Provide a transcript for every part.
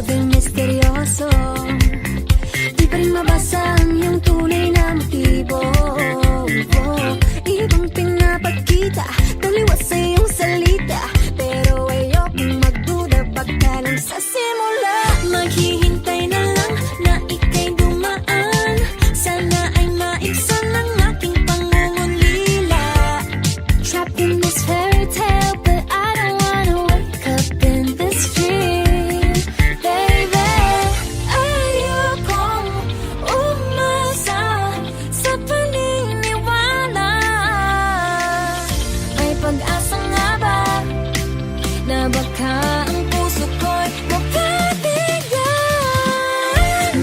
gabing misteryoso, di pa rin mabasa ang iyong tunay na motibo. Ibang pinapakita, taliwas sa iyong salita, pero ayokong magduda pagkalang sa simula. Maghihintay na lang na ika'y dumaan, sana ay maibsan ang aking pangungulila. Trapped in this fairy tale, but I don't wanna wake up in this dream, baby. Ayokong umasa sa paniniwala. May pag-asa nga ba na baka ang puso ko'y mapabigyan?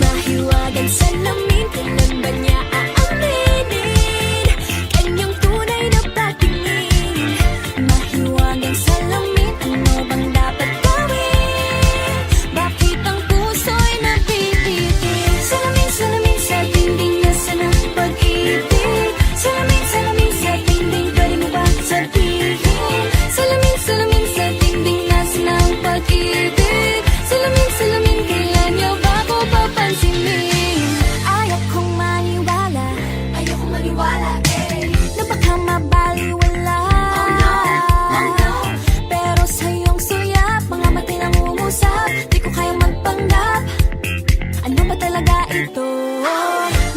Mahiwagang salamin, kailan ba niya aaminin kanyang tunay na patingin? Mahiwagang salamin, ano bang dapat gawin? Bakit ang puso'y nabibitin? Salamin, salamin sa dingding, nasa ng pag-ibig. Salamin, salamin sa dingding, pwede mo ba sabihin? Salamin, salamin sa dingding, nasa ng pag-ibig. Salamin, salamin, kailan niyo ba ko papansinin? Ayokong maniwala, na baka mabaliwala. Pero sa iyong suyap, mga matay nang umusap, di ko kayang magpanggap. Ano ba talaga ito?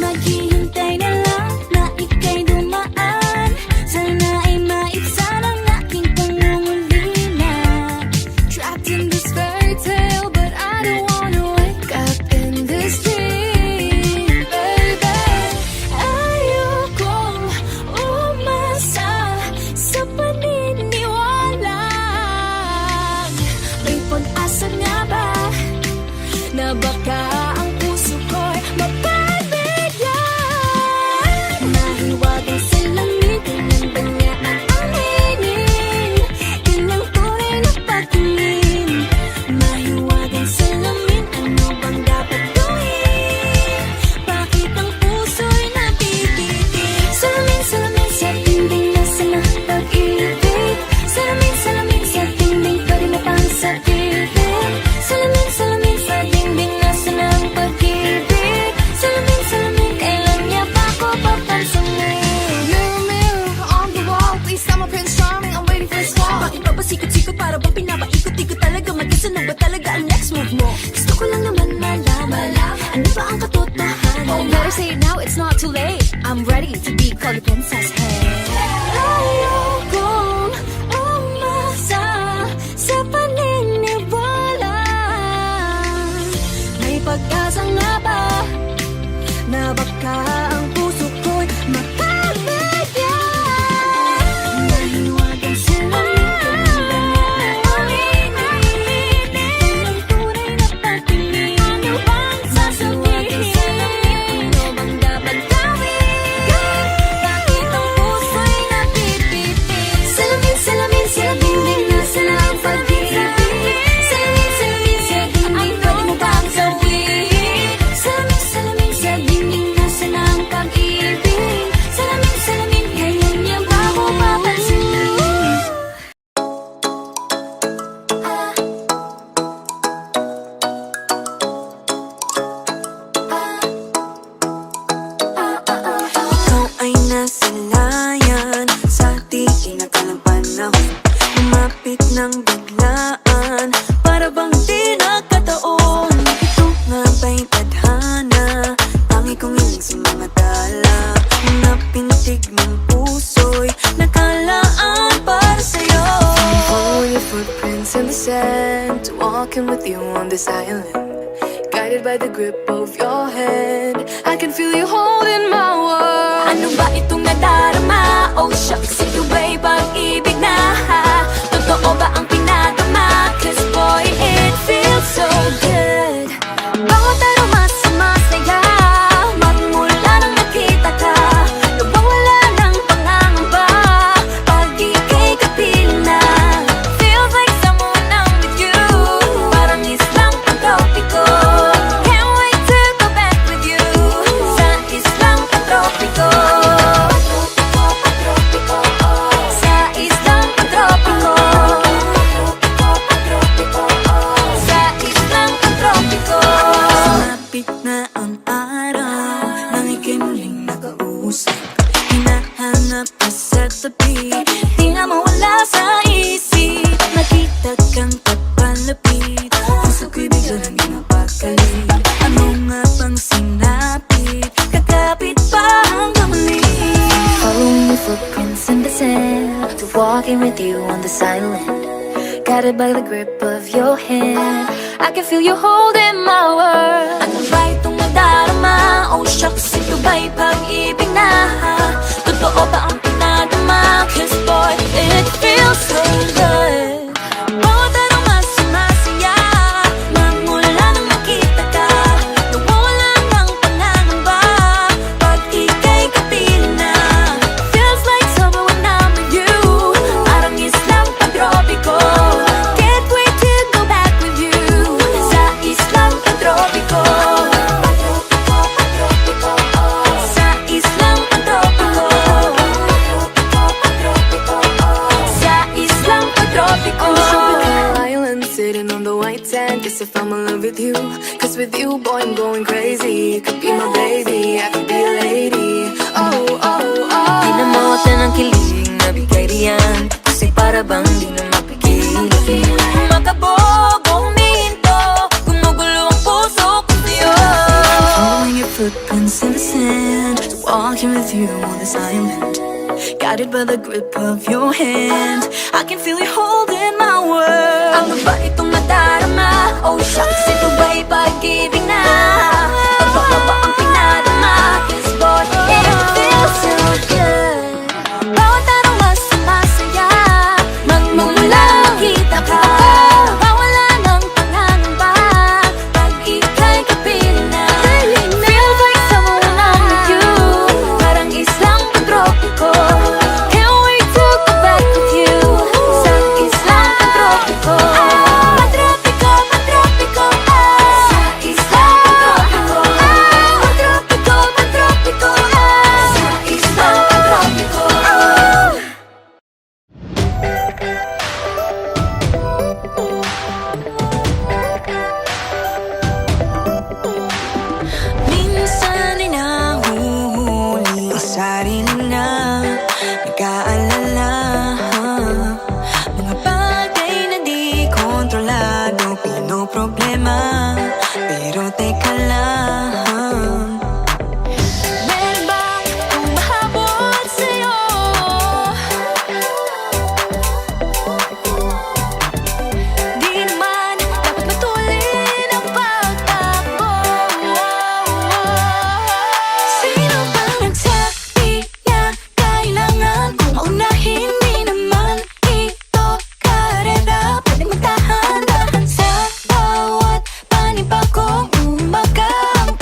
Maghihintay na lang na ika'y dumaan, sana ay maibsan ang aking pangungulila. Trapped in this fairy tale, but I don't wanna wake up in this dream, baby. Ayokong umasa sa paniniwala. May pag-asa nga ba na baka ang puso ko'y mapabigyan? Mahiwagang salamin, kailan ba niya aaminin kanyang tunay na patingin? Mahiwagang salamin, ano bang dapat gawin? Bakit ang puso'y nabibitin? Salamin, salamin sa dingding, nasa ng pag-ibig. Salamin, salamin sa dingding, pwede mo pang sabihin? Salamin, salamin sa dingding, nasa ng pag-ibig. Salamin, salamin, kailan niya ba ko papansinin? Mirror, mirror on the wall, please tell my Prince Charming I'm waiting for his call. Bakit ba sikot-sikot, para bang pinapaikot-ikot talaga? Mag-isa na ba talaga ang next move mo? Gusto ko lang naman malaman, ano ba ang katotohanan? Oh, better say it now, it's not too late. I'm ready to be called a princess. Hey. Ayokong umasa sa paniniwala. May pag-asa nga ba na baka ang puso ko'y mapabigyan? Mahiwagang salamin, kailan ba niya aaminin kanyang tunay na patingin? Ano bang sasabihin? Ano bang dapat gawin? Bakit ang puso'y nabibitin? Salamin, salamin sa dingding, nasa ng pag-ibig. Salamin, salamin sa dingding, pwede mo bang sabihin? Salamin, salamin sa dingding, nasa ng pag-ibig. Salamin, salamin, kailan niya ba ko papansinin? Ikaw ay nasa layan sa di inakalang panahon. Lumapit ng biglaan, para bang di nagkataon. Ito nga ba'y tadhana, tangi kong iling sa mga tala. Napintig ng puso'y nakalaan para sa'yo. Follow your footprints in the sand, walking with you on this island, guided by the grip of your hand. I can feel you holding my world. Ano ba itong nadarama? Oh shucks, ito ba'y pag-ibig na? Totoo ba ang pinadama? Cause boy, it feels so good. Bawat aroma sumasaya, magmula nang nakita ka. Nawawala ng pangangamba pag ika'y kapiling na. Feels like someone I'm with you, parang islang pagkopiko. Can't wait to go back with you sa islang pagkopiko. Pagkopiko, pagkopiko, oh. musik Hinahanap ka sa tabi Di na mawala sa isip Nakita kang papalapit Puso ko'y bigla nang di mapakali Ano nga bang sinapit Kakapit pa hanggang muli Following your footprints in the sand, to walking with you on the silent, guided by the grip of your hand. I can feel you holding my world. Ano ba itong nadarama? Oh shucks, ito ba'y pag-ibig na? Totoo ba ang pinadama? 'Cause boy, it feels so good Bawat araw mas sumasaya Magmula nang nakita ka Nawawala ng pangangamba Pag ika'y kapiling na Feels like summer when I'm with you. Parang islang pagtropiko Can't wait to go back with you. Sa islang pagtropiko Sa islang pagtropiko Sa islang pagtropiko On a tropical island, sitting on the white sand. Guess if I'm in love with you, 'cause with you, boy, I'm going crazy. You could be my baby, I could be a lady. Oh, oh, oh. Di na mawala ng kilig na bigay riyan Kasi para bang di na mapigil Makabog, huminto Gumugulo ang puso ko sa'yo Following your footprints in the sand Walking with you on this island Guided by the grip of your hand I can feel you holding my world Ano ba itong nadarama? Oh shucks, ito ba'y pag-ibig na? Totoo ba ang pinadama? 'Cause boy, it feels so good Bawat araw mas sumasaya Magmumula kita ka Mawala ng pangangamba Pag ika'y kapiling na Feels like summer when I'm with you. Parang islang pagtropiko Can't wait to go back with you. Sa islang pagtropiko Pagtropiko, pagtropiko Sa islang pagtropiko Pagtropiko, pagtropiko Sa islang pagtropiko Minsan ay nahuhuli ang sarili na nag-aalala Mga bagay na di kontrolado, pinoproblema Pero teka lang Meron bang umahabol sa'yo? Di naman dapat matulin ang pagtakbo Sino bang nagsabi na kailangan kong maunahin? Di naman ito karera Pwede magtahan-tahan sa bawat panibagong umaga Ang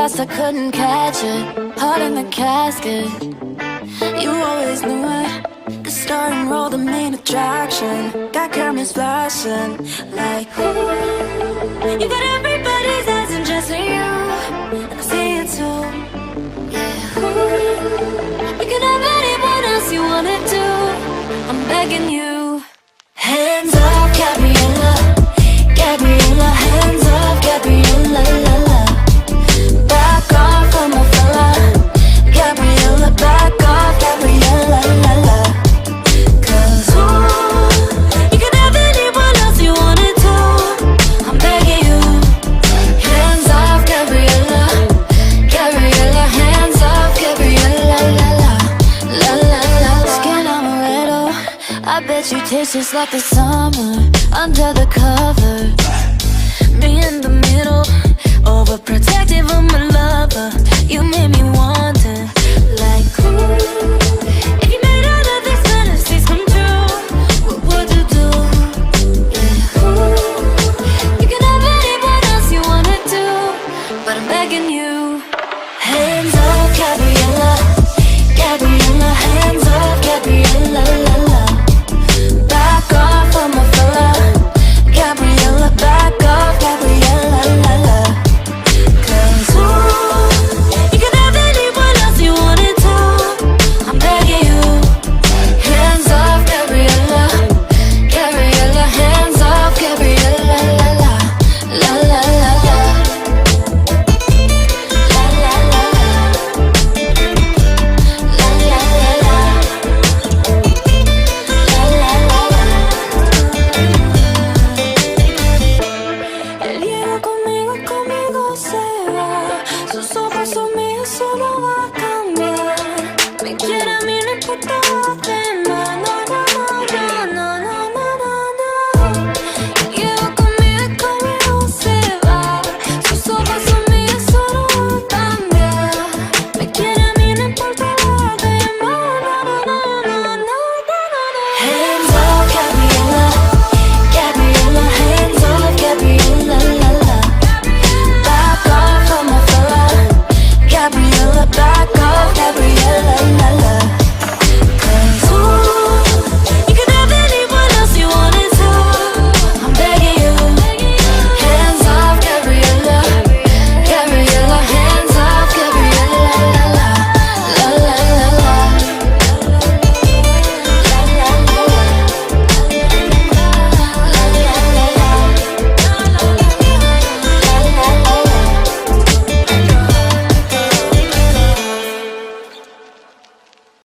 fast I couldn't catch it. Heart in the casket. You always knew it. The starting role, the main attraction. Got cameras flashing like ooh. You got everybody's eyes and just you, and I see it too. Yeah, ooh. You can have anyone else you wanted to. I'm begging you. Hands up, Gabriella. Gabriella, hands up, Gabriella, la la. Back off from my fella. Gabriella, back off, Gabriella, la la. Cause ooh, you can have anyone else you wanted to. I'm begging you. Hands off, Gabriella. Gabriella, hands off, Gabriella, la la. La la la la. Skin amaretto, I bet you taste just like the summer.